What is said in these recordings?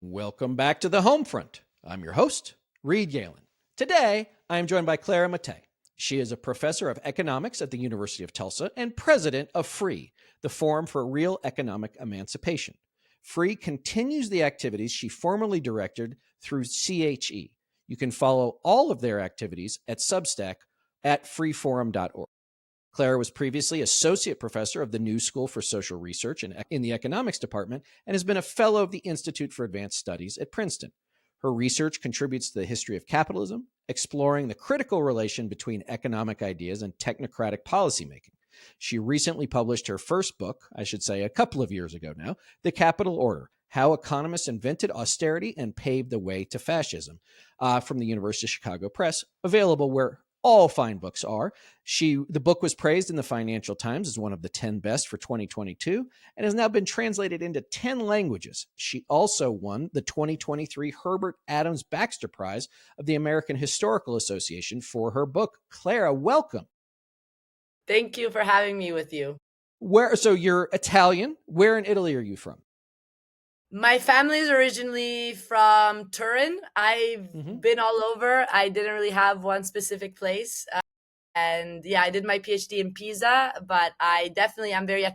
Welcome back to the home front. I'm your host, Reed Galen. Today, I am joined by Clara Mattei. She is a professor of economics at the University of Tulsa and president of FREE, the Forum for Real Economic Emancipation. FREE continues the activities she formerly directed through CHE. You can follow all of their activities at Substack at freeforum.org. Clara was previously associate professor of the New School for Social Research in the economics department and has been a fellow of the Institute for Advanced Studies at Princeton. Her research contributes to the history of capitalism, exploring the critical relation between economic ideas and technocratic policymaking. She recently published her first book, I should say a couple of years ago now, The Capital Order: How Economists Invented Austerity and Paved the Way to Fascism, from the University of Chicago Press, available where all fine books are. The book was praised in the Financial Times as one of the 10 best for 2022 and has now been translated into 10 languages. She also won the 2023 Herbert Adams Baxter Prize of the American Historical Association for her book. Clara, welcome. Thank you for having me with you. So you're Italian. Where in Italy are you from? My family is originally from Turin. I've been all over. I didn't really have one specific place. I did my PhD in Pisa, but I definitely am very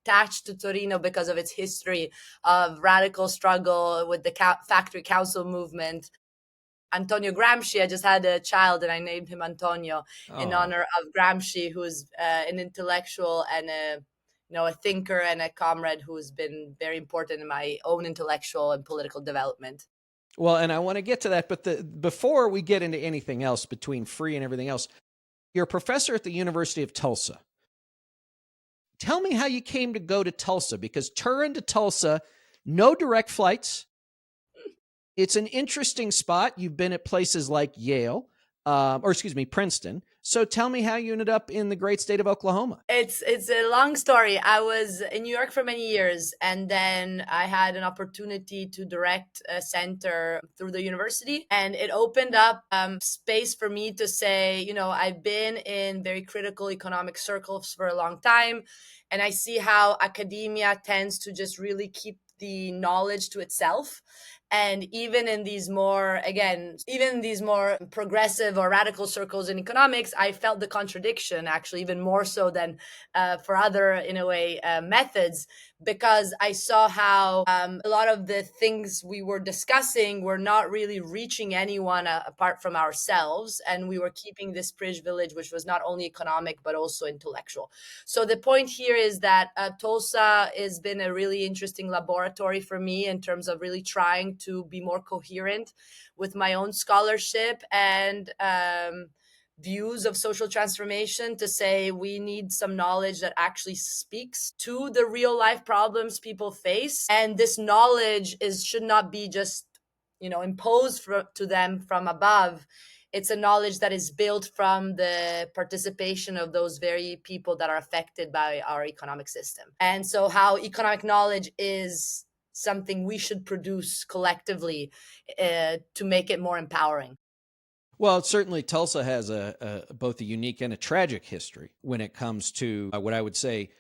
attached to Torino because of its history of radical struggle with the factory council movement. Antonio Gramsci, I just had a child and I named him Antonio in honor of Gramsci, who's an intellectual and a thinker and a comrade who's been very important in my own intellectual and political development. Well, and I want to get to that, but before we get into anything else between FREE and everything else, you're a professor at the University of Tulsa. Tell me how you came to go to Tulsa, because Turin to Tulsa, no direct flights. It's an interesting spot. You've been at places like Princeton. So tell me how you ended up in the great state of Oklahoma. It's a long story. I was in New York for many years, and then I had an opportunity to direct a center through the university, and it opened up space for me to say, I've been in very critical economic circles for a long time, and I see how academia tends to just really keep the knowledge to itself. And even in these more progressive or radical circles in economics, I felt the contradiction, actually, even more so than for other, in a way, methods, because I saw how a lot of the things we were discussing were not really reaching anyone apart from ourselves. And we were keeping this privilege, which was not only economic, but also intellectual. So the point here is that Tulsa has been a really interesting laboratory for me in terms of really trying to be more coherent with my own scholarship and views of social transformation, to say we need some knowledge that actually speaks to the real life problems people face. And this knowledge should not be just, imposed to them from above. It's a knowledge that is built from the participation of those very people that are affected by our economic system. And so how economic knowledge is something we should produce collectively to make it more empowering. Well, certainly Tulsa has both a unique and a tragic history when it comes to what I would say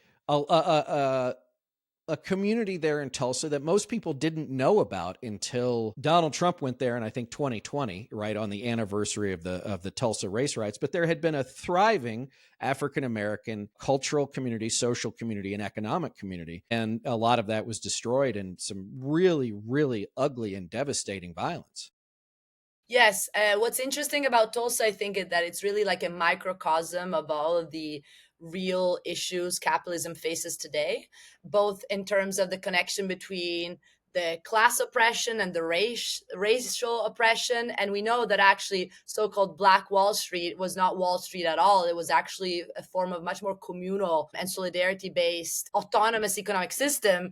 a community there in Tulsa that most people didn't know about until Donald Trump went there in, I think, 2020, right on the anniversary of the Tulsa race riots. But there had been a thriving African-American cultural community, social community, and economic community. And a lot of that was destroyed in some really, really ugly and devastating violence. Yes. What's interesting about Tulsa, I think, is that it's really like a microcosm of all of the real issues capitalism faces today, both in terms of the connection between the class oppression and the racial oppression. And we know that actually so-called Black Wall Street was not Wall Street at all. It was actually a form of much more communal and solidarity-based autonomous economic system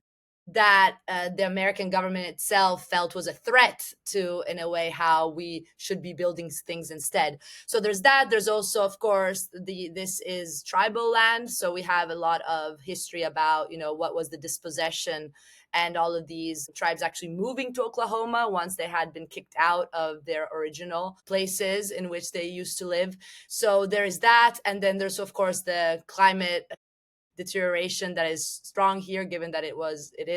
that the American government itself felt was a threat to, in a way, how we should be building things instead. So there's that. There's also, of course, this is tribal land. So we have a lot of history about, what was the dispossession and all of these tribes actually moving to Oklahoma once they had been kicked out of their original places in which they used to live. So there is that. And then there's, of course, the climate deterioration that is strong here, given that it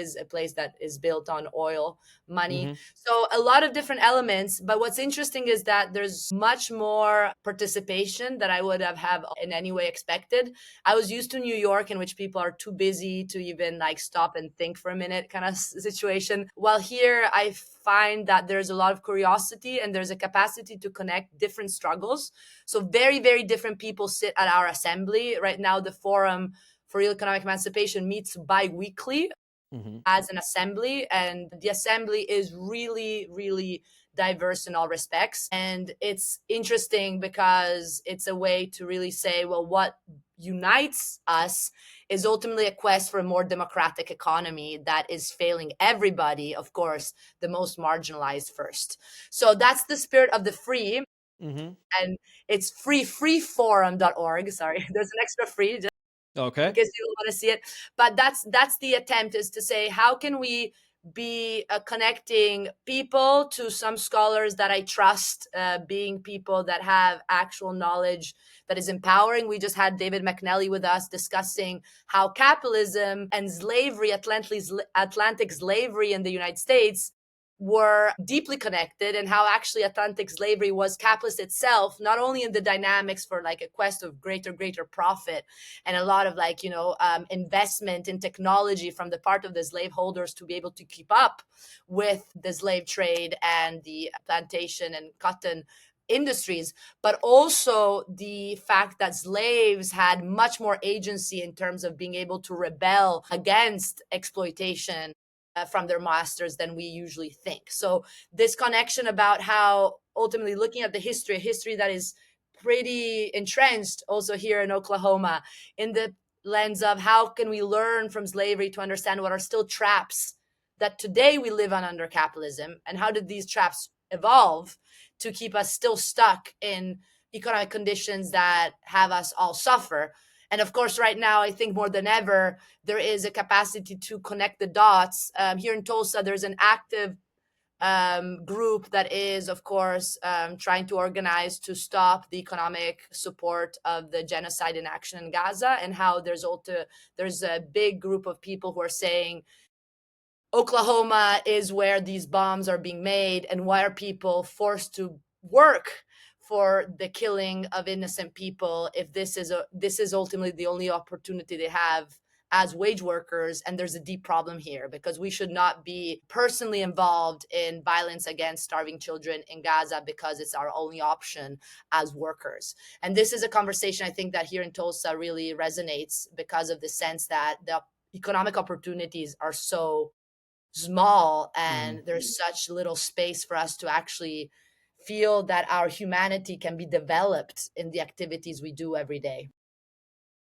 is a place that is built on oil money. Mm-hmm. So a lot of different elements. But what's interesting is that there's much more participation that I would have in any way expected. I was used to New York, in which people are too busy to even like stop and think for a minute kind of situation. While here, I find that there's a lot of curiosity and there's a capacity to connect different struggles. So very, very different people sit at our assembly. Right now, the Forum for Real Economic Emancipation meets bi-weekly Mm-hmm. as an assembly, and the assembly is really, really diverse in all respects. And it's interesting because it's a way to really say, well, what unites us is ultimately a quest for a more democratic economy that is failing everybody, of course, the most marginalized first. So that's the spirit of the free. Mm-hmm. And it's freeforum.org. Sorry, there's an extra free in Okay. case you don't want to see it. But that's the attempt, is to say, how can we be connecting people to some scholars that I trust, being people that have actual knowledge that is empowering. We just had David McNally with us discussing how capitalism and slavery, Atlantic slavery in the United States, were deeply connected, and how actually Atlantic slavery was capitalist itself, not only in the dynamics for like a quest of greater profit and a lot of investment in technology from the part of the slaveholders to be able to keep up with the slave trade and the plantation and cotton industries, but also the fact that slaves had much more agency in terms of being able to rebel against exploitation from their masters than we usually think. So this connection about how ultimately looking at the history, a history that is pretty entrenched also here in Oklahoma, in the lens of how can we learn from slavery to understand what are still traps that today we live on under capitalism, and how did these traps evolve to keep us still stuck in economic conditions that have us all suffer. And of course, right now, I think more than ever, there is a capacity to connect the dots. Here in Tulsa, there's an active group that is, of course, trying to organize to stop the economic support of the genocide in action in Gaza, and how there's a big group of people who are saying Oklahoma is where these bombs are being made, and why are people forced to work for the killing of innocent people if this is ultimately the only opportunity they have as wage workers. And there's a deep problem here, because we should not be personally involved in violence against starving children in Gaza because it's our only option as workers. And this is a conversation I think that here in Tulsa really resonates, because of the sense that the economic opportunities are so small Mm-hmm. and there's such little space for us to actually feel that our humanity can be developed in the activities we do every day.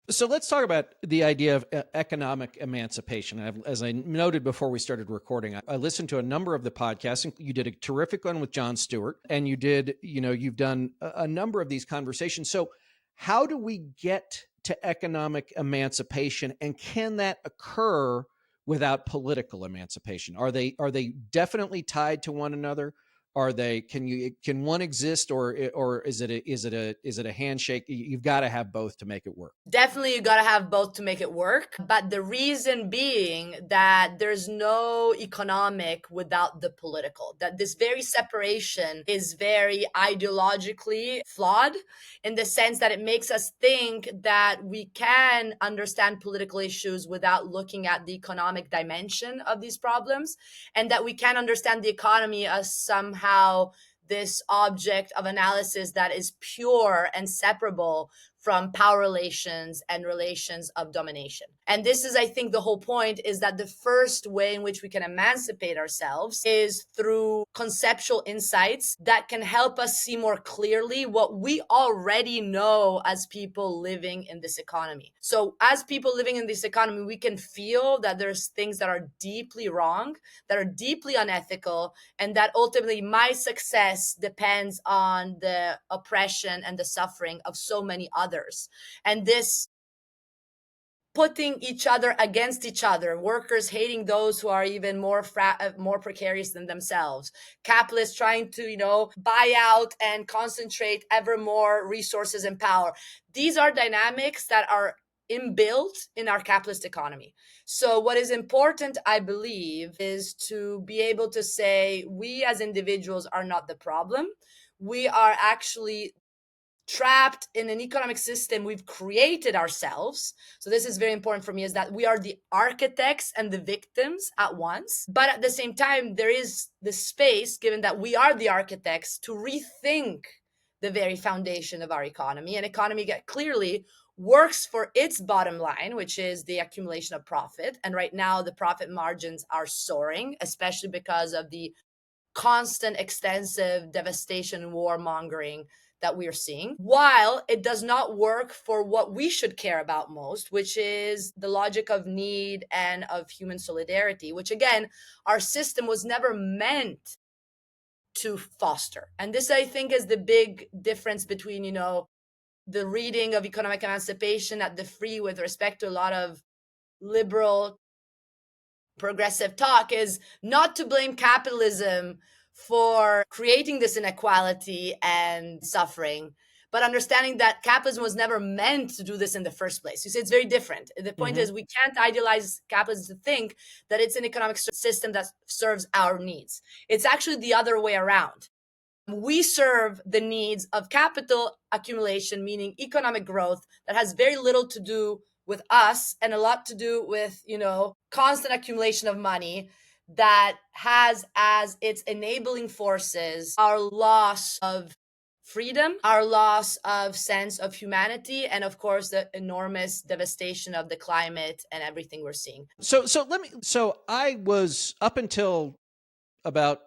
So let's talk about the idea of economic emancipation. As I noted before we started recording, I listened to a number of the podcasts. You did a terrific one with Jon Stewart, and you've done a number of these conversations. So how do we get to economic emancipation, and can that occur without political emancipation? Are they definitely tied to one another? Are they, can one exist, or is it a handshake? You've got to have both to make it work. Definitely, you got to have both to make it work. But the reason being that there's no economic without the political, that this very separation is very ideologically flawed, in the sense that it makes us think that we can understand political issues without looking at the economic dimension of these problems, and that we can understand the economy as somehow this object of analysis that is pure and separable from power relations and relations of domination. And this is, I think, the whole point, is that the first way in which we can emancipate ourselves is through conceptual insights that can help us see more clearly what we already know as people living in this economy. So as people living in this economy, we can feel that there's things that are deeply wrong, that are deeply unethical, and that ultimately my success depends on the oppression and the suffering of so many others. And this putting each other against each other, workers hating those who are even more precarious than themselves, capitalists trying to buy out and concentrate ever more resources and power. These are dynamics that are inbuilt in our capitalist economy. So what is important, I believe, is to be able to say we as individuals are not the problem. We are actually trapped in an economic system we've created ourselves. So this is very important for me, is that we are the architects and the victims at once. But at the same time, there is the space, given that we are the architects, to rethink the very foundation of our economy. And economy clearly works for its bottom line, which is the accumulation of profit. And right now, the profit margins are soaring, especially because of the constant, extensive devastation and warmongering that we are seeing, while it does not work for what we should care about most, which is the logic of need and of human solidarity, which again, our system was never meant to foster. And this, I think, is the big difference between, the reading of Economic Emancipation at the Free with respect to a lot of liberal progressive talk, is not to blame capitalism for creating this inequality and suffering, but understanding that capitalism was never meant to do this in the first place. You see, it's very different. The point is, we can't idealize capitalism to think that it's an economic system that serves our needs. It's actually the other way around. We serve the needs of capital accumulation, meaning economic growth that has very little to do with us and a lot to do with, constant accumulation of money that has as its enabling forces our loss of freedom, our loss of sense of humanity, and of course the enormous devastation of the climate and everything we're seeing. So I was, up until about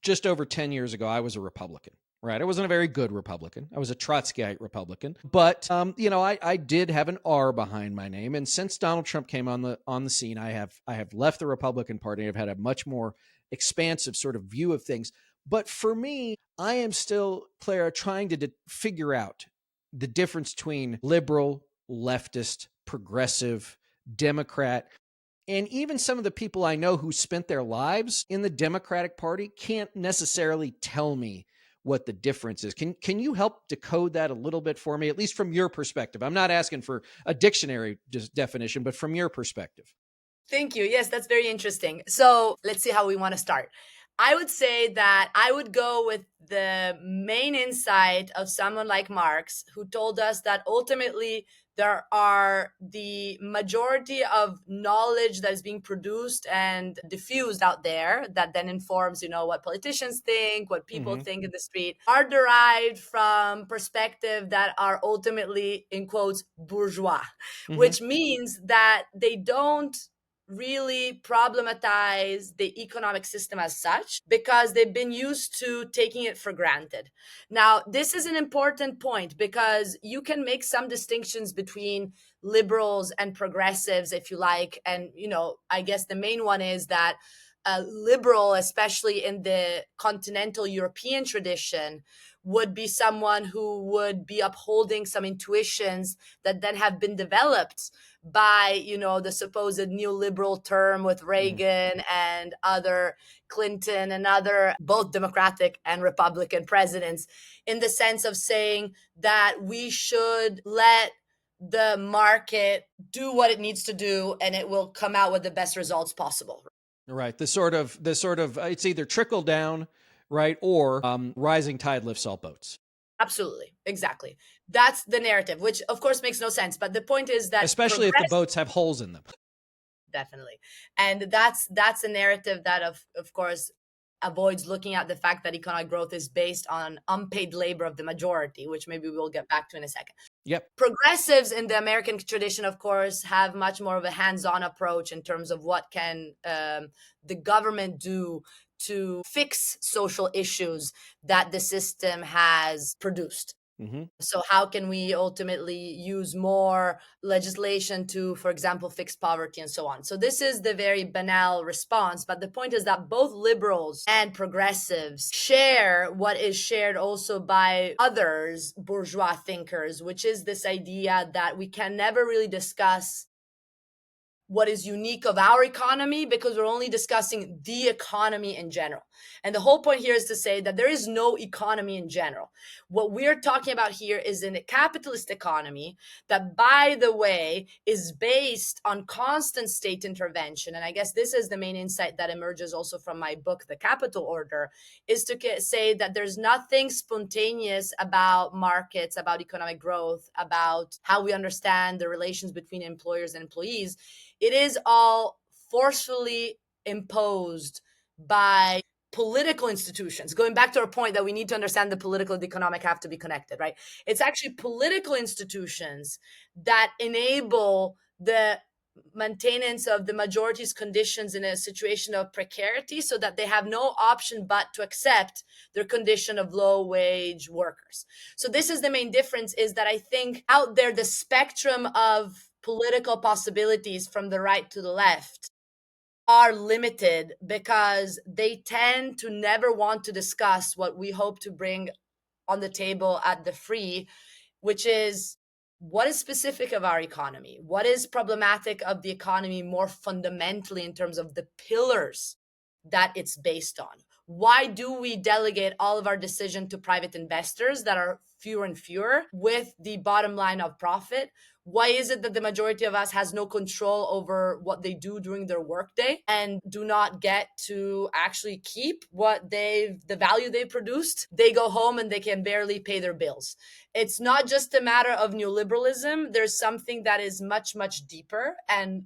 just over 10 years ago, I was a Republican, right? I wasn't a very good Republican. I was a Trotskyite Republican, but I did have an R behind my name. And since Donald Trump came on the scene, I have left the Republican Party. I've had a much more expansive sort of view of things. But for me, I am still, Clara, trying to figure out the difference between liberal, leftist, progressive, Democrat. And even some of the people I know who spent their lives in the Democratic Party can't necessarily tell me what the difference is. Can you help decode that a little bit for me, at least from your perspective? I'm not asking for a dictionary definition, but from your perspective. Thank you. Yes, that's very interesting. So let's see how we want to start. I would say that I would go with the main insight of someone like Marx, who told us that ultimately there are the majority of knowledge that is being produced and diffused out there that then informs, what politicians think, what people think in the street, are derived from perspective that are ultimately, in quotes, bourgeois, which means that they don't really problematize the economic system as such because they've been used to taking it for granted. Now, this is an important point because you can make some distinctions between liberals and progressives, if you like. And, I guess the main one is that a liberal, especially in the continental European tradition, would be someone who would be upholding some intuitions that then have been developed by, the supposed neoliberal term with Reagan and other Clinton and other both Democratic and Republican presidents, in the sense of saying that we should let the market do what it needs to do and it will come out with the best results possible. Right. The sort of it's either trickle down, right, or rising tide lifts all boats. Absolutely. Exactly. That's the narrative, which of course makes no sense. But the point is that especially if the boats have holes in them. Definitely. And that's a narrative that of course avoids looking at the fact that economic growth is based on unpaid labor of the majority, which maybe we'll get back to in a second. Yep. Progressives in the American tradition, of course, have much more of a hands-on approach in terms of what can the government do to fix social issues that the system has produced. So how can we ultimately use more legislation to, for example, fix poverty and so on? So this is the very banal response. But the point is that both liberals and progressives share what is shared also by others, bourgeois thinkers, which is this idea that we can never really discuss what is unique of our economy, because we're only discussing the economy in general. And the whole point here is to say that there is no economy in general. What we're talking about here is in a capitalist economy that, by the way, is based on constant state intervention. And I guess this is the main insight that emerges also from my book, The Capital Order, is to say that there's nothing spontaneous about markets, about economic growth, about how we understand the relations between employers and employees. It is all forcefully imposed by political institutions. Going back to our point that we need to understand the political and the economic have to be connected, right? It's actually political institutions that enable the maintenance of the majority's conditions in a situation of precarity, so that they have no option but to accept their condition of low wage workers. So this is the main difference, is that I think out there, the spectrum of political possibilities from the right to the left are limited, because they tend to never want to discuss what we hope to bring on the table at the Free, which is what is specific of our economy, what is problematic of the economy more fundamentally in terms of the pillars that it's based on. Why do we delegate all of our decision to private investors that are fewer and fewer, with the bottom line of profit? Why is it that the majority of us has no control over what they do during their workday and do not get to actually keep the value they produced? They go home and they can barely pay their bills. It's not just a matter of neoliberalism. There's something that is much, much deeper and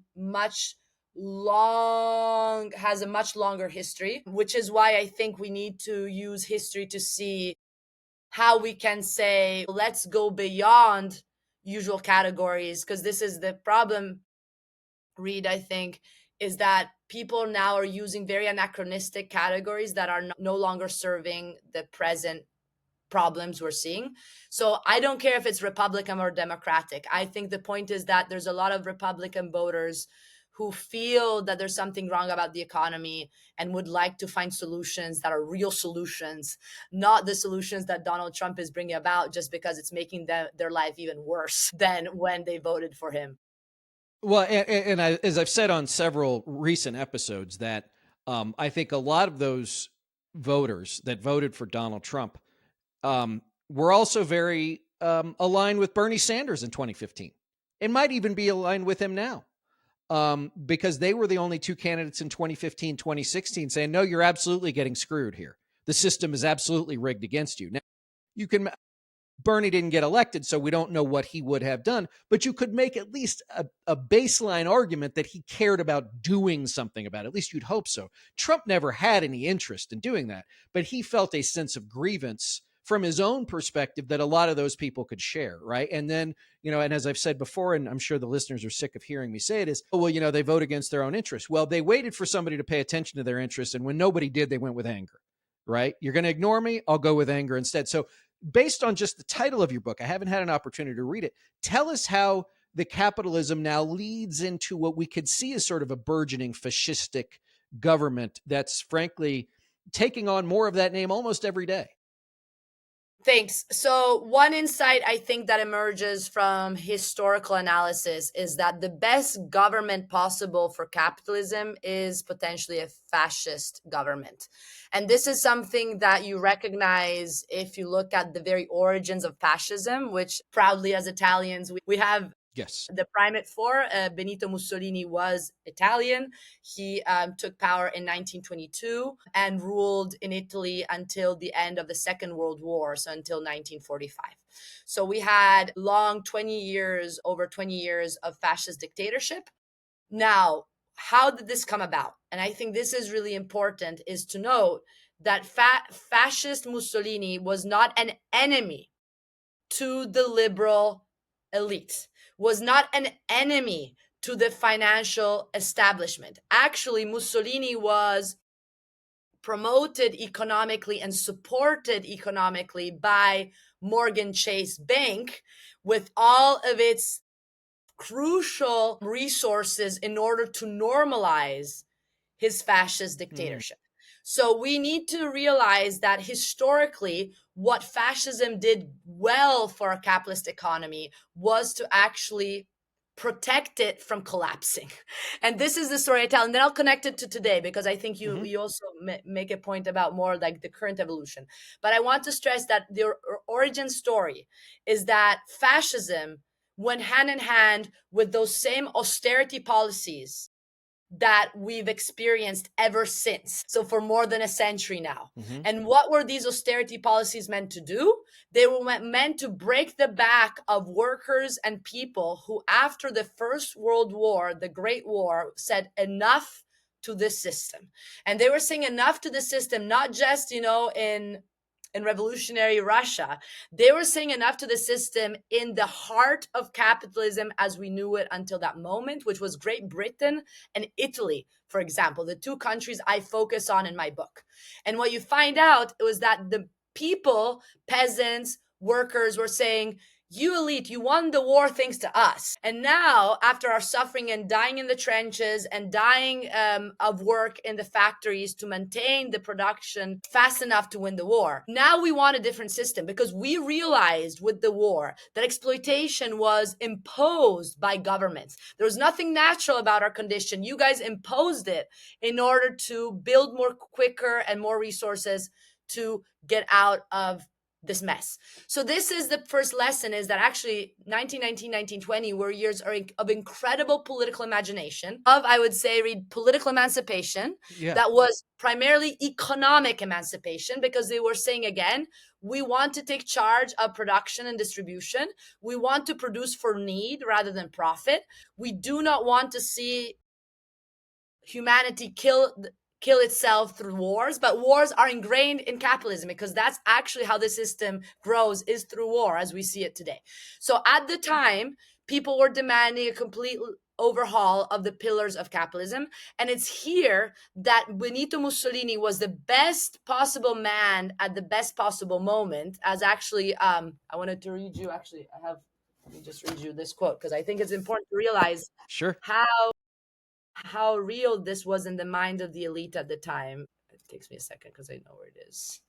has a much longer history, which is why I think we need to use history to see how we can say, let's go beyond usual categories. Because this is the problem, Reed, I think, is that people now are using very anachronistic categories that are no longer serving the present problems we're seeing. So I don't care if it's Republican or Democratic. I think the point is that there's a lot of Republican voters who feel that there's something wrong about the economy and would like to find solutions that are real solutions, not the solutions that Donald Trump is bringing about just because it's making their life even worse than when they voted for him. Well, and as I've said on several recent episodes, that I think a lot of those voters that voted for Donald Trump were also very aligned with Bernie Sanders in 2015. It might even be aligned with him now, because they were the only two candidates in 2015, 2016 saying, no, you're absolutely getting screwed here. The system is absolutely rigged against you. Now, you can Bernie didn't get elected, so we don't know what he would have done, but you could make at least a baseline argument that he cared about doing something about it. At least you'd hope so. Trump never had any interest in doing that, but he felt a sense of grievance from his own perspective that a lot of those people could share, right? And then, and as I've said before, and I'm sure the listeners are sick of hearing me say it, is, oh, well, they vote against their own interests. Well, they waited for somebody to pay attention to their interests, and when nobody did, they went with anger, right? You're going to ignore me? I'll go with anger instead. So based on just the title of your book, I haven't had an opportunity to read it. Tell us how the capitalism now leads into what we could see as sort of a burgeoning fascistic government that's frankly taking on more of that name almost every day. Thanks. So one insight I think that emerges from historical analysis is that the best government possible for capitalism is potentially a fascist government. And this is something that you recognize if you look at the very origins of fascism, which proudly as Italians, we have the primate for. Benito Mussolini was Italian. He took power in 1922 and ruled in Italy until the end of the Second World War, so until 1945. So we had over 20 years of fascist dictatorship. Now, how did this come about? And I think this is really important, is to note that fascist Mussolini was not an enemy to the liberal elite, was not an enemy to the financial establishment. Actually, Mussolini was promoted economically and supported economically by Morgan Chase Bank with all of its crucial resources in order to normalize his fascist dictatorship. So we need to realize that historically, what fascism did well for a capitalist economy was to actually protect it from collapsing. And this is the story I tell. And then I'll connect it to today, because I think you Mhm. also make a point about more like the current evolution. But I want to stress that the origin story is that fascism went hand in hand with those same austerity policies that we've experienced ever since. So for more than a century now. Mhm. And what were these austerity policies meant to do? They were meant to break the back of workers and people who, after the First World War, the Great War, said enough to this system. And they were saying enough to the system, not just, in revolutionary Russia. They were saying enough to the system in the heart of capitalism as we knew it until that moment, which was Great Britain and Italy, for example, the two countries I focus on in my book. And what you find out was that the people, peasants, workers were saying, you elite, you won the war thanks to us. And now, after our suffering and dying in the trenches and dying of work in the factories to maintain the production fast enough to win the war, now we want a different system, because we realized with the war that exploitation was imposed by governments. There was nothing natural about our condition. You guys imposed it in order to build more quicker and more resources to get out of this mess. So this is the first lesson, is that actually 1919, 1920 were years of incredible political imagination, of, I would say, read political emancipation, Yeah. that was primarily economic emancipation, because they were saying, again, we want to take charge of production and distribution. We want to produce for need rather than profit. We do not want to see humanity kill itself through wars, but wars are ingrained in capitalism, because that's actually how the system grows, is through war as we see it today. So at the time, people were demanding a complete overhaul of the pillars of capitalism. And it's here that Benito Mussolini was the best possible man at the best possible moment. As actually, I wanted to read you, actually, let me just read you this quote, because I think it's important to realize Sure. how real this was in the mind of the elite at the time. It takes me a second because I know where it is.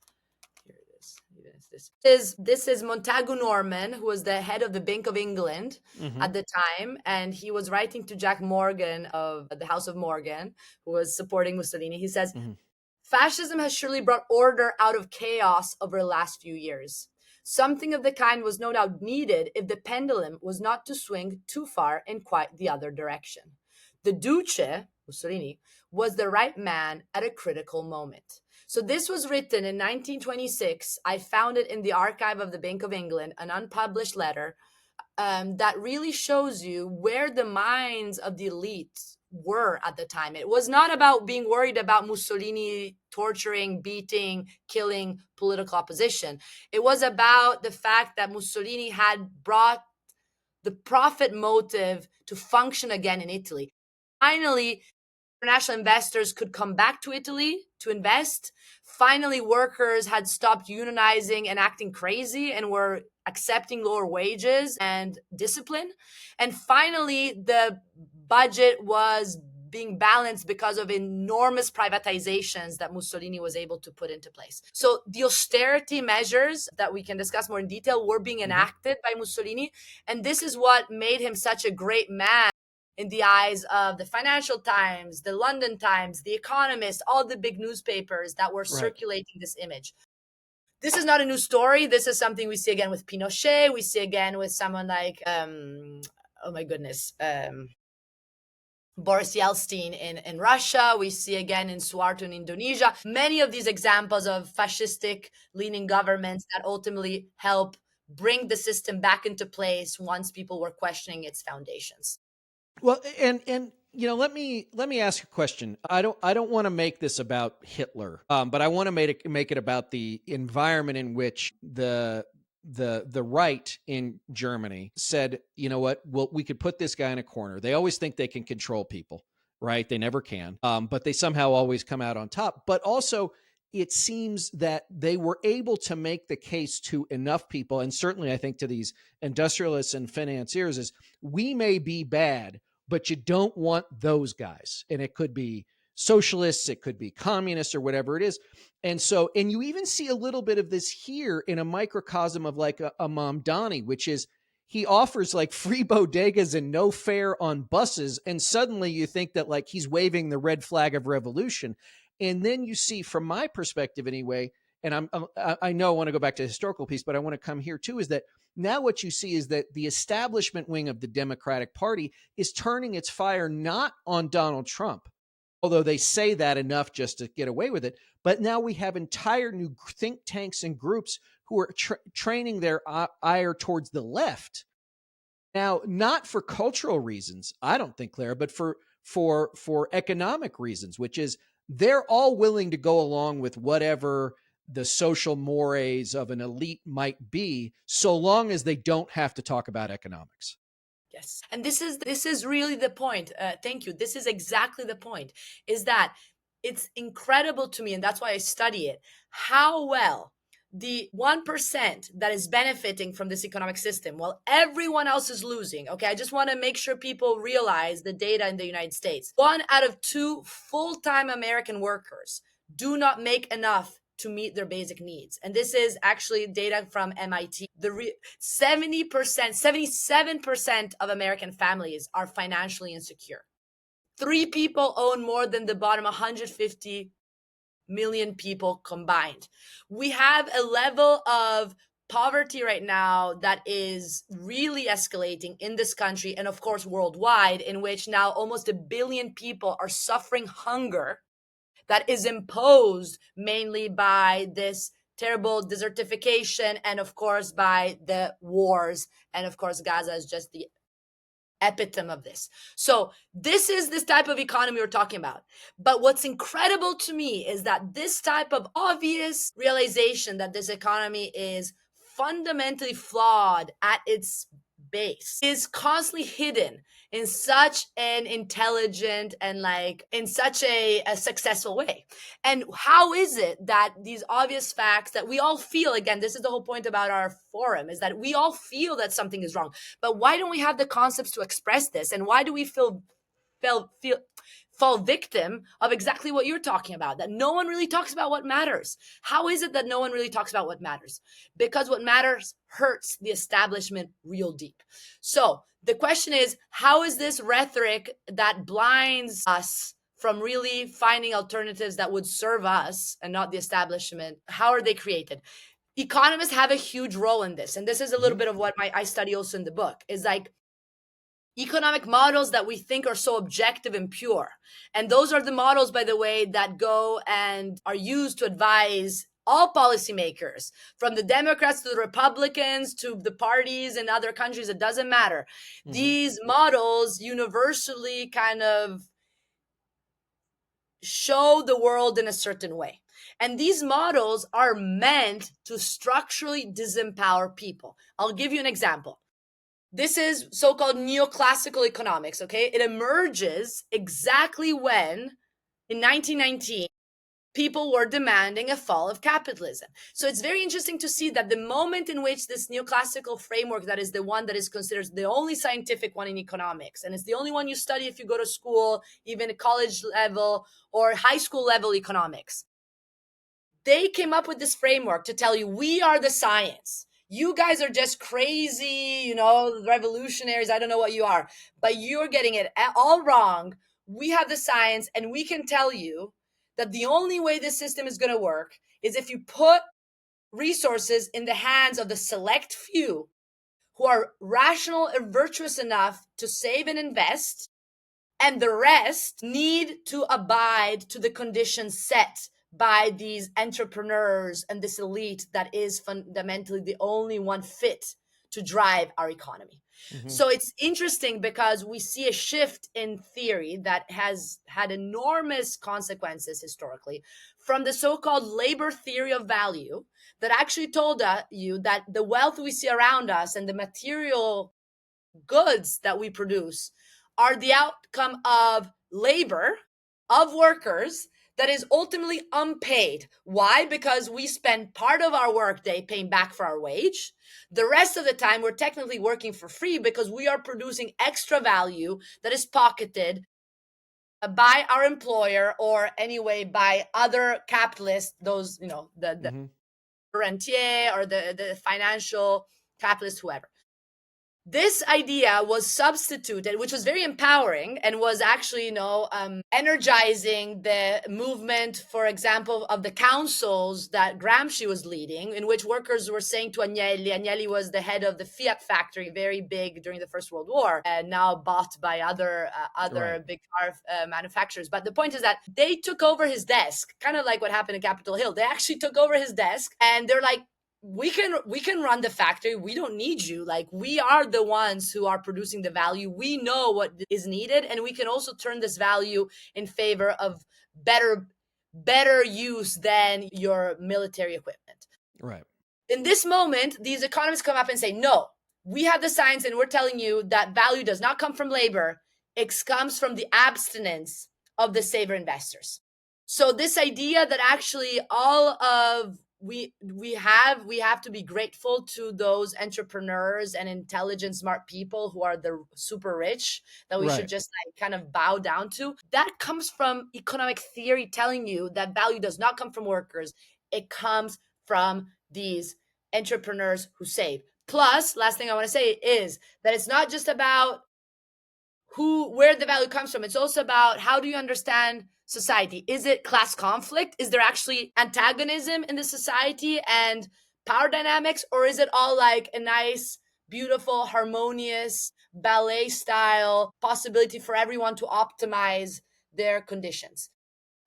Here it is. Even if this is Montagu Norman, who was the head of the Bank of England Mhm. at the time, and he was writing to Jack Morgan of the House of Morgan, who was supporting Mussolini. He says, Mhm. fascism has surely brought order out of chaos over the last few years. Something of the kind was no doubt needed if the pendulum was not to swing too far in quite the other direction. The Duce, Mussolini, was the right man at a critical moment. So this was written in 1926. I found it in the archive of the Bank of England, an unpublished letter that really shows you where the minds of the elite were at the time. It was not about being worried about Mussolini torturing, beating, killing political opposition. It was about the fact that Mussolini had brought the profit motive to function again in Italy. Finally, international investors could come back to Italy to invest. Finally, workers had stopped unionizing and acting crazy and were accepting lower wages and discipline. And finally, the budget was being balanced because of enormous privatizations that Mussolini was able to put into place. So the austerity measures that we can discuss more in detail were being Mhm. enacted by Mussolini. And this is what made him such a great man in the eyes of the Financial Times, the London Times, the Economist, all the big newspapers that were Right. circulating this image. This is not a new story. This is something we see again with Pinochet. We see again with someone like, oh my goodness, Boris Yeltsin in Russia. We see again in Suharto in Indonesia. Many of these examples of fascistic leaning governments that ultimately help bring the system back into place once people were questioning its foundations. Well, and let me ask a question. I don't want to make this about Hitler, but I want to make it about the environment in which the right in Germany said, you know what, well, we could put this guy in a corner. They always think they can control people, right? They never can, but they somehow always come out on top. But also, it seems that they were able to make the case to enough people, and certainly I think to these industrialists and financiers, is we may be bad, but you don't want those guys. And it could be socialists, it could be communists, or whatever it is. And so, and you even see a little bit of this here in a microcosm of like a Mamdani, which is he offers like free bodegas and no fare on buses, and suddenly you think that like he's waving the red flag of revolution. And then you see, from my perspective anyway, and I know I want to go back to the historical piece, but I want to come here too, is that now what you see is that the establishment wing of the Democratic Party is turning its fire not on Donald Trump, although they say that enough just to get away with it. But now we have entire new think tanks and groups who are training their ire towards the left. Now, not for cultural reasons, I don't think, Clara, but for economic reasons, which is they're all willing to go along with whatever the social mores of an elite might be, so long as they don't have to talk about economics. Yes. And this is really the point. Thank you. This is exactly the point, is that it's incredible to me, and that's why I study it, how well the 1% that is benefiting from this economic system while everyone else is losing. Okay, I just want to make sure people realize the data in the United States. 1 out of 2 full-time American workers do not make enough to meet their basic needs. And this is actually data from MIT. 70%, 77% of American families are financially insecure. 3 people own more than the bottom 150 million people combined. We have a level of poverty right now that is really escalating in this country and of course worldwide, in which now almost 1 billion people are suffering hunger that is imposed mainly by this terrible desertification and of course by the wars. And of course Gaza is just the epitome of this. So this is this type of economy we're talking about. But what's incredible to me is that this type of obvious realization that this economy is fundamentally flawed at its base is constantly hidden in such an intelligent and like in such a successful way. And how is it that these obvious facts that we all feel, again, this is the whole point about our forum, is that we all feel that something is wrong, but why don't we have the concepts to express this? And why do we fall victim of exactly what you're talking about, that no one really talks about what matters? How is it that no one really talks about what matters? Because what matters hurts the establishment real deep. So the question is, how is this rhetoric that blinds us from really finding alternatives that would serve us and not the establishment, how are they created? Economists have a huge role in this. And this is a little bit of what I study also in the book, is like economic models that we think are so objective and pure. And those are the models, by the way, that go and are used to advise all policymakers, from the Democrats to the Republicans to the parties in other countries. It doesn't matter. Mm-hmm. These models universally kind of show the world in a certain way. And these models are meant to structurally disempower people. I'll give you an example. This is so-called neoclassical economics, okay? It emerges exactly when, in 1919, people were demanding a fall of capitalism. So it's very interesting to see that the moment in which this neoclassical framework, that is the one that is considered the only scientific one in economics, and it's the only one you study if you go to school, even at college level or high school level economics, they came up with this framework to tell you, we are the science. You guys are just crazy, revolutionaries. I don't know what you are, but you're getting it all wrong. We have the science, and we can tell you that the only way this system is going to work is if you put resources in the hands of the select few who are rational and virtuous enough to save and invest, and the rest need to abide to the conditions set by these entrepreneurs and this elite that is fundamentally the only one fit to drive our economy. Mm-hmm. So it's interesting because we see a shift in theory that has had enormous consequences historically, from the so-called labor theory of value that actually told you that the wealth we see around us and the material goods that we produce are the outcome of labor, of workers, that is ultimately unpaid. Why? Because we spend part of our workday paying back for our wage. The rest of the time, we're technically working for free because we are producing extra value that is pocketed by our employer, or anyway by other capitalists, those, the rentier or the financial capitalist, whoever. This idea was substituted, which was very empowering and was actually, energizing the movement, for example, of the councils that Gramsci was leading, in which workers were saying to Agnelli was the head of the Fiat factory, very big during the First World War, and now bought by other Right. big car manufacturers. But the point is that they took over his desk, kind of like what happened in Capitol Hill. They actually took over his desk, and they're like, we can run the factory. We don't need you. Like, we are the ones who are producing the value. We know what is needed, and we can also turn this value in favor of better use than your military equipment. Right. In this moment, these economists come up and say, no, we have the science, and we're telling you that value does not come from labor. It comes from the abstinence of the saver investors. So this idea that actually all of we have to be grateful to those entrepreneurs and intelligent, smart people who are the super rich, that we should Right. just like kind of bow down to. That comes from economic theory telling you that value does not come from workers. It comes from these entrepreneurs who save. Plus, last thing I want to say is that it's not just about where the value comes from. It's also about, how do you understand society? Is it class conflict? Is there actually antagonism in the society and power dynamics? Or is it all like a nice, beautiful, harmonious ballet style possibility for everyone to optimize their conditions?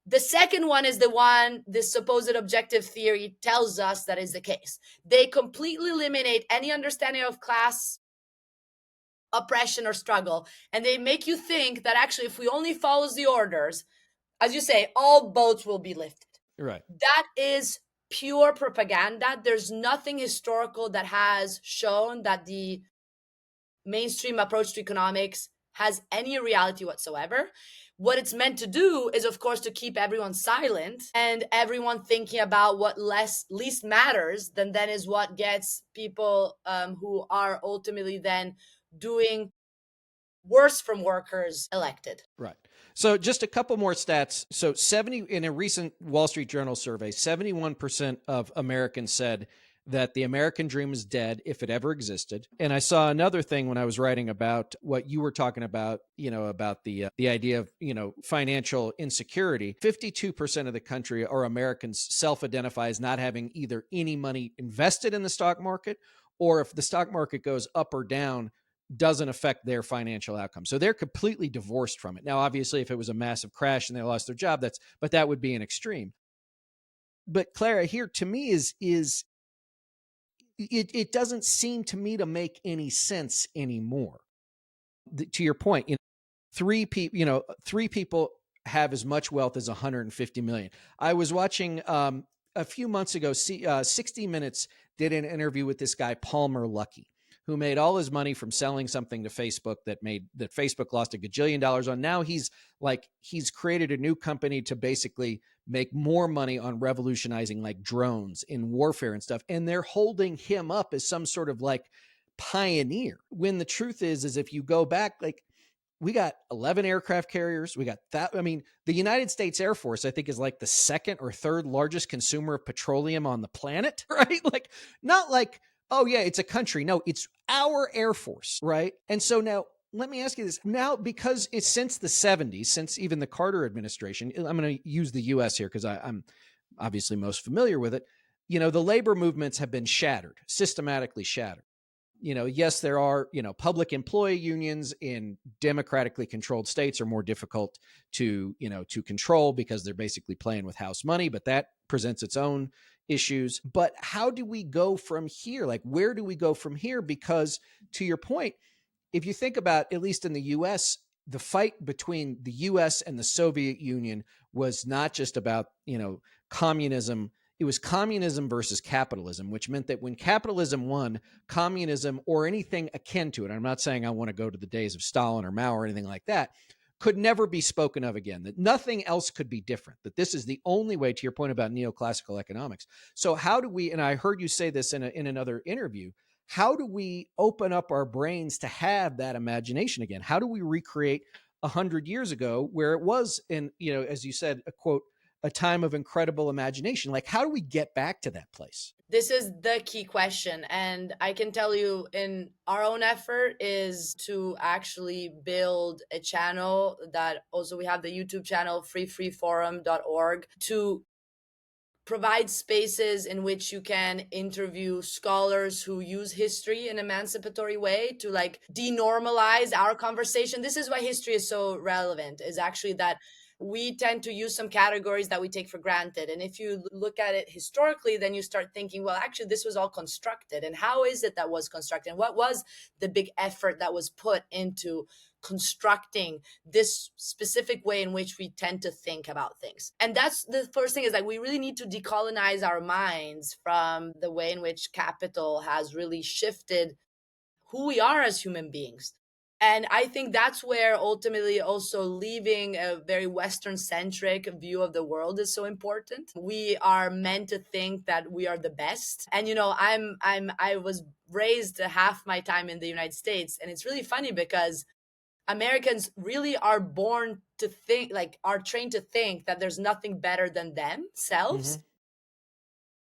The second one is the one this supposed objective theory tells us that is the case. They completely eliminate any understanding of class oppression or struggle, and they make you think that actually, if we only follows the orders, as you say, all boats will be lifted. Right. That is pure propaganda. There's nothing historical that has shown that the mainstream approach to economics has any reality whatsoever. What it's meant to do is, of course, to keep everyone silent and everyone thinking about what least matters. Then is what gets people who are ultimately then doing worse from workers elected. Right. So just a couple more stats. So 70 in a recent Wall Street Journal survey, 71% of Americans said that the American dream is dead if it ever existed. And I saw another thing when I was writing about what you were talking about, about the idea of, financial insecurity. 52% of the country or Americans self-identify as not having either any money invested in the stock market, or if the stock market goes up or down, doesn't affect their financial outcome. So they're completely divorced from it. Now, obviously, if it was a massive crash and they lost their job, but that would be an extreme. But Clara, here to me it doesn't seem to me to make any sense anymore. To your point, three people have as much wealth as 150 million. I was watching a few months ago, 60 Minutes did an interview with this guy, Palmer Luckey, who made all his money from selling something to Facebook that Facebook lost $1 gajillion on. Now he's created a new company to basically make more money on revolutionizing like drones in warfare and stuff. And they're holding him up as some sort of like pioneer, when the truth is if you go back, like, we got 11 aircraft carriers. We got that. I mean, the United States Air Force, I think, is like the second or third largest consumer of petroleum on the planet, right? Like, not like, oh yeah, it's a country. No, it's our Air Force, right? And so now let me ask you this. Now, because it's since the 70s, since even the Carter administration, I'm going to use the US here because I'm obviously most familiar with it. The labor movements have been shattered, systematically shattered. Yes, there are, public employee unions in democratically controlled states are more difficult to control because they're basically playing with house money, but that presents its own issues. But how do we go from here? Like, where do we go from here? Because to your point, if you think about, at least in the US, the fight between the US and the Soviet Union was not just about, communism. It was communism versus capitalism, which meant that when capitalism won, communism or anything akin to it, I'm not saying I want to go to the days of Stalin or Mao or anything like that, could never be spoken of again, that nothing else could be different, that this is the only way, to your point about neoclassical economics. So how do we, and I heard you say this in another interview, how do we open up our brains to have that imagination again? How do we recreate 100 years ago where it was, in, as you said, a quote, a time of incredible imagination. Like, how do we get back to that place? This is the key question. And I can tell you, in our own effort is to actually build a channel that also we have the YouTube channel, freeforum.org, to provide spaces in which you can interview scholars who use history in an emancipatory way to like denormalize our conversation. This is why history is so relevant, is actually that we tend to use some categories that we take for granted. And if you look at it historically, then you start thinking, well, actually, this was all constructed. And how is it that was constructed? And what was the big effort that was put into constructing this specific way in which we tend to think about things? And that's the first thing, is like we really need to decolonize our minds from the way in which capital has really shifted who we are as human beings. And I think that's where ultimately also leaving a very Western centric view of the world is so important. We are meant to think that we are the best. And you know, I was raised half my time in the United States, and it's really funny because Americans really are born to think, like, are trained to think that there's nothing better than themselves. Mm-hmm.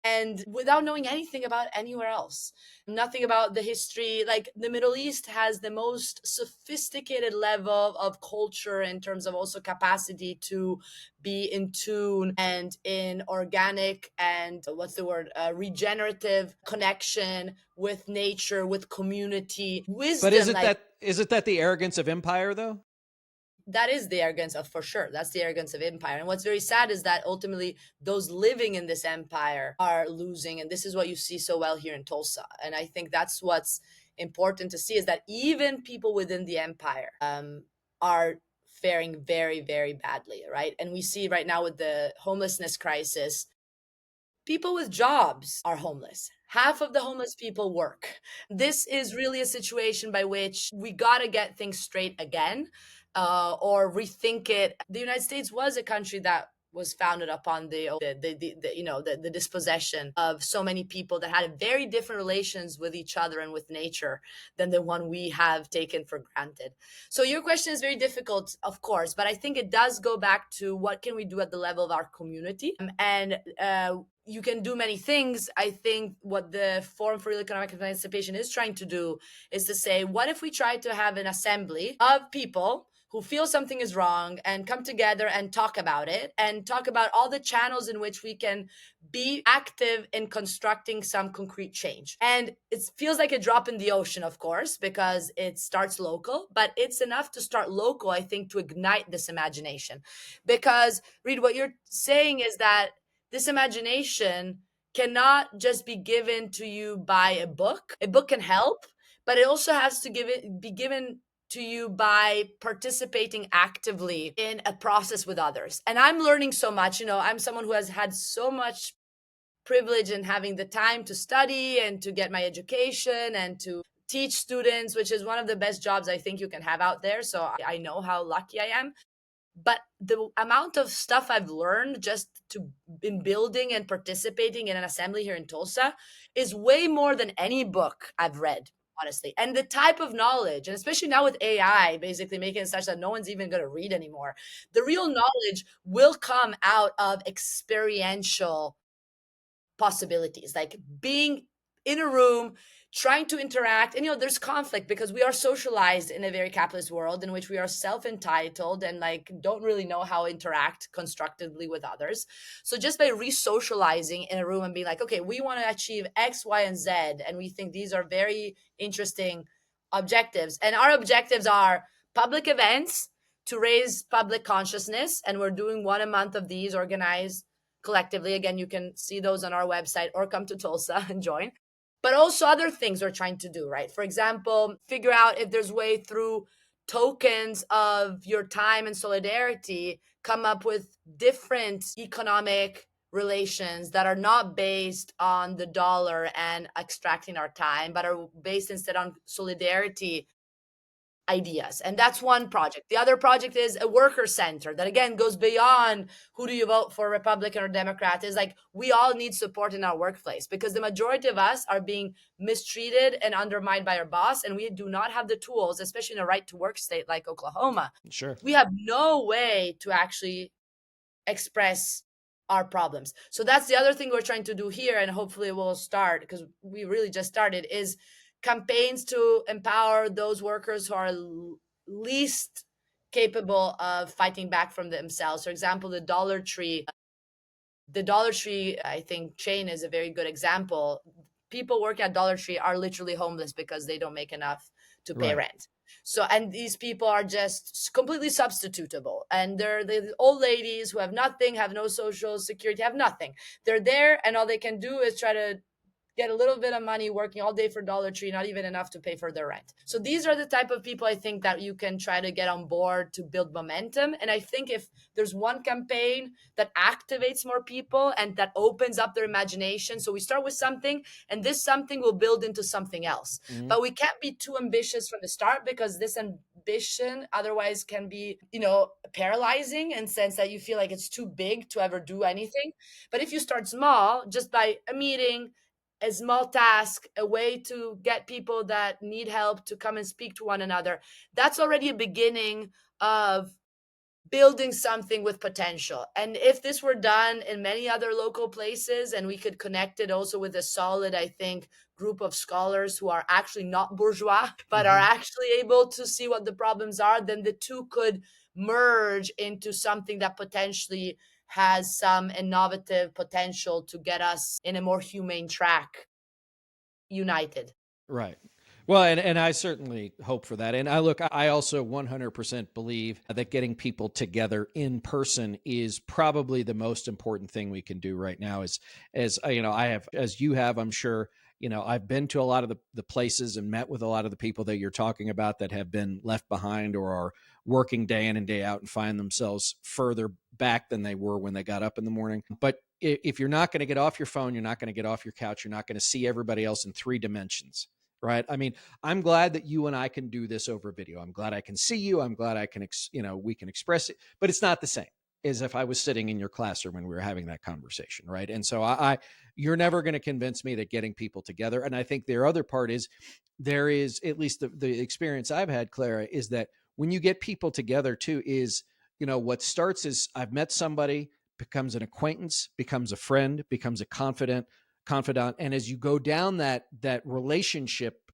And without knowing anything about anywhere else, nothing about the history. Like, the Middle East has the most sophisticated level of culture in terms of also capacity to be in tune and in organic and what's the word, regenerative connection with nature, with community, But wisdom. Like, is it that the arrogance of empire though? that is the arrogance of, for sure, that's the arrogance of empire. And what's very sad is that ultimately those living in this empire are losing, and this is what you see so well here in Tulsa. And I think that's what's important to see, is that even people within the empire are faring very, very badly, right? And we see right now with the homelessness crisis, people with jobs are homeless. Half of the homeless people work. This is really a situation by which we got to get things straight again, or rethink it. The United States was a country that was founded upon the dispossession of so many people that had very different relations with each other and with nature than the one we have taken for granted. So your question is very difficult, of course, but I think it does go back to what can we do at the level of our community. And you can do many things. I think what the Forum for Real Economic Emancipation is trying to do is to say, what if we try to have an assembly of people who feel something is wrong and come together and talk about it, and talk about all the channels in which we can be active in constructing some concrete change. And it feels like a drop in the ocean, of course, because it starts local, but it's enough to start local, I think, to ignite this imagination. Because, Reed, what you're saying is that this imagination cannot just be given to you by a book. A book can help, but it also has to be given to you by participating actively in a process with others. And I'm learning so much. You know, I'm someone who has had so much privilege in having the time to study and to get my education and to teach students, which is one of the best jobs I think you can have out there. So I know how lucky I am. But the amount of stuff I've learned just to in building and participating in an assembly here in Tulsa is way more than any book I've read, honestly. And the type of knowledge, and especially now with AI basically making it such that no one's even going to read anymore, the real knowledge will come out of experiential possibilities, like being in a room, trying to interact. And you know, there's conflict because we are socialized in a very capitalist world in which we are self-entitled and like don't really know how to interact constructively with others. So just by re-socializing in a room and being like, okay, we want to achieve X, Y, and Z, and we think these are very interesting objectives, and our objectives are public events to raise public consciousness, and we're doing one a month of these organized collectively. Again, you can see those on our website or come to Tulsa and join. But also other things we're trying to do, right? For example, figure out if there's way through tokens of your time and solidarity, come up with different economic relations that are not based on the dollar and extracting our time, but are based instead on solidarity ideas. And that's one project. The other project is a worker center that again goes beyond who do you vote for, Republican or Democrat. Is like we all need support in our workplace because the majority of us are being mistreated and undermined by our boss, and we do not have the tools, especially in a right to work state like Oklahoma. Sure. We have no way to actually express our problems. So that's the other thing we're trying to do here, and hopefully we'll start, because we really just started, is campaigns to empower those workers who are least capable of fighting back from themselves. For example, the Dollar Tree, I think, chain is a very good example. People working at Dollar Tree are literally homeless because they don't make enough to pay Right. rent. So, and these people are just completely substitutable. And they're the old ladies who have nothing, have no social security, have nothing. They're there, and all they can do is try to get a little bit of money working all day for Dollar Tree, not even enough to pay for their rent. So these are the type of people I think that you can try to get on board to build momentum. And I think if there's one campaign that activates more people and that opens up their imagination, so we start with something, and this something will build into something else. Mhm. But we can't be too ambitious from the start, because this ambition otherwise can be, paralyzing, in the sense that you feel like it's too big to ever do anything. But if you start small, just by a meeting, a small task, a way to get people that need help to come and speak to one another, that's already a beginning of building something with potential. And if this were done in many other local places, and we could connect it also with a solid, I think, group of scholars who are actually not bourgeois, but are Mhm. actually able to see what the problems are, then the two could merge into something that potentially has some innovative potential to get us in a more humane track, united. Right. Well, and I certainly hope for that. And I also 100% believe that getting people together in person is probably the most important thing we can do right now. As I have, as you have, I'm sure, I've been to a lot of the places and met with a lot of the people that you're talking about that have been left behind or are working day in and day out and find themselves further back than they were when they got up in the morning. But if you're not going to get off your phone, you're not going to get off your couch, you're not going to see everybody else in 3 dimensions. Right. I mean, I'm glad that you and I can do this over video. I'm glad I can see you. I'm glad I can, we can express it, but it's not the same as if I was sitting in your classroom when we were having that conversation. Right. And so you're never going to convince me that getting people together. And I think their other part is there is, at least the experience I've had, Clara, is that when you get people together too, is, what starts is I've met somebody, becomes an acquaintance, becomes a friend, becomes a confidant, and as you go down that relationship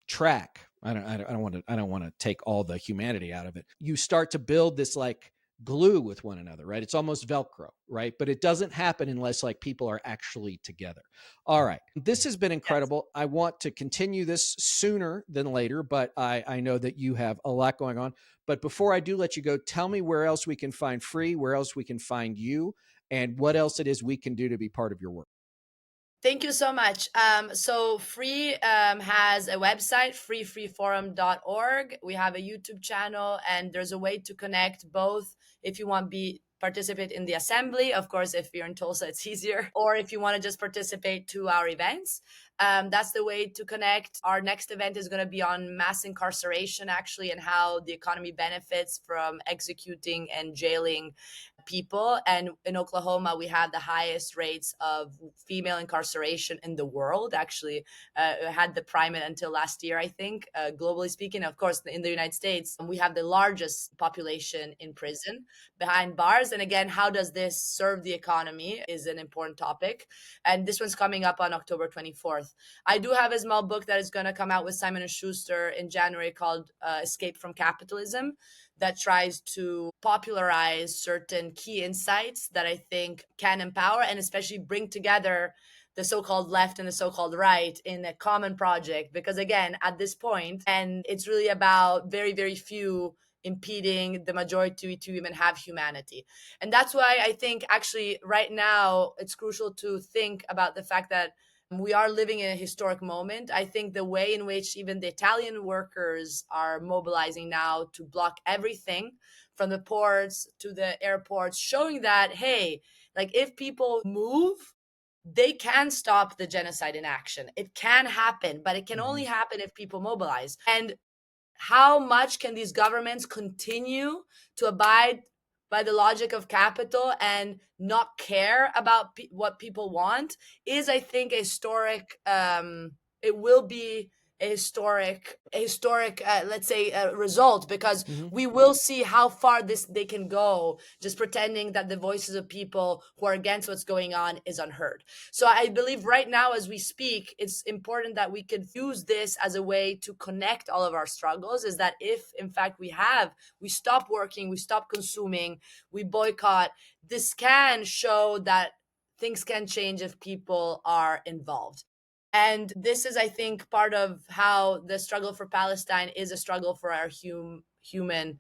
track, I don't want to take all the humanity out of it, you start to build this like glue with one another, right? It's almost Velcro, right? But it doesn't happen unless like people are actually together. All right, this has been Yes. incredible. I want to continue this sooner than later, but I know that you have a lot going on. But before I do let you go, tell me where else we can find Free, where else we can find you, and what else it is we can do to be part of your work. Thank you so much. So Free has a website, freeforum.org. We have a YouTube channel, and there's a way to connect both if you want to be participate in the assembly. Of course, if you're in Tulsa, it's easier. Or if you want to just participate to our events, that's the way to connect. Our next event is going to be on mass incarceration, actually, and how the economy benefits from executing and jailing people. And in Oklahoma, we have the highest rates of female incarceration in the world. Actually, had the primate until last year, I think. Globally speaking, of course, in the United States, we have the largest population in prison behind bars. And again, how does this serve the economy is an important topic. And this one's coming up on October 24th. I do have a small book that is going to come out with Simon and Schuster in January called Escape from Capitalism, that tries to popularize certain key insights that I think can empower and especially bring together the so-called left and the so-called right in a common project. Because again, at this point, and it's really about very, very few impeding the majority to even have humanity. And that's why I think actually right now it's crucial to think about the fact that we are living in a historic moment. I think the way in which even the Italian workers are mobilizing now to block everything from the ports to the airports, showing that, hey, like if people move, they can stop the genocide in action. It can happen, but it can only Mhm. happen if people mobilize. And how much can these governments continue to abide by the logic of capital and not care about what people want is, I think, a historic, it will be a historic let's say result, because Mhm. we will see how far this they can go just pretending that the voices of people who are against what's going on is unheard. So I believe right now as we speak, it's important that we could use this as a way to connect all of our struggles, is that if in fact we stop working, we stop consuming, we boycott, this can show that things can change if people are involved. And this is, I think, part of how the struggle for Palestine is a struggle for our human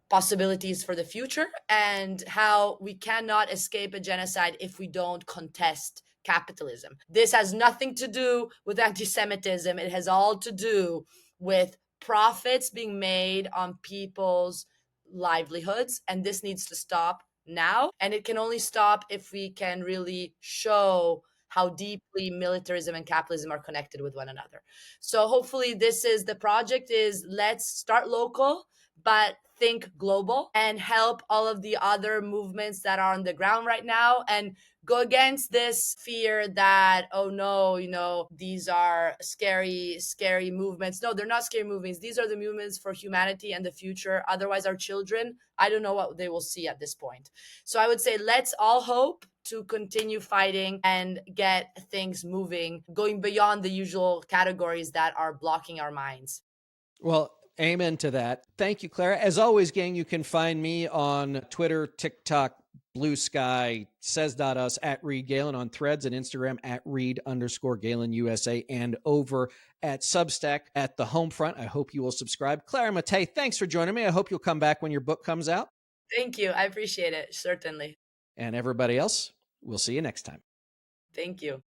possibilities for the future, and how we cannot escape a genocide if we don't contest capitalism. This has nothing to do with anti Semitism, it has all to do with profits being made on people's livelihoods. And this needs to stop now. And it can only stop if we can really show how deeply militarism and capitalism are connected with one another. So hopefully this is the project, is let's start local but think global, and help all of the other movements that are on the ground right now, and go against this fear that, oh no, these are scary movements. No, they're not scary movements. These are the movements for humanity and the future. Otherwise our children, I don't know what they will see at this point. So I would say let's all hope to continue fighting and get things moving, going beyond the usual categories that are blocking our minds. Well, amen to that. Thank you, Clara. As always, gang, you can find me on Twitter, TikTok, Blue Sky, says.us, at Reed Galen, on Threads and Instagram at Reed_Galen USA, and over at Substack at the Homefront. I hope you will subscribe. Clara Mattei, thanks for joining me. I hope you'll come back when your book comes out. Thank you. I appreciate it. Certainly. And everybody else, we'll see you next time. Thank you.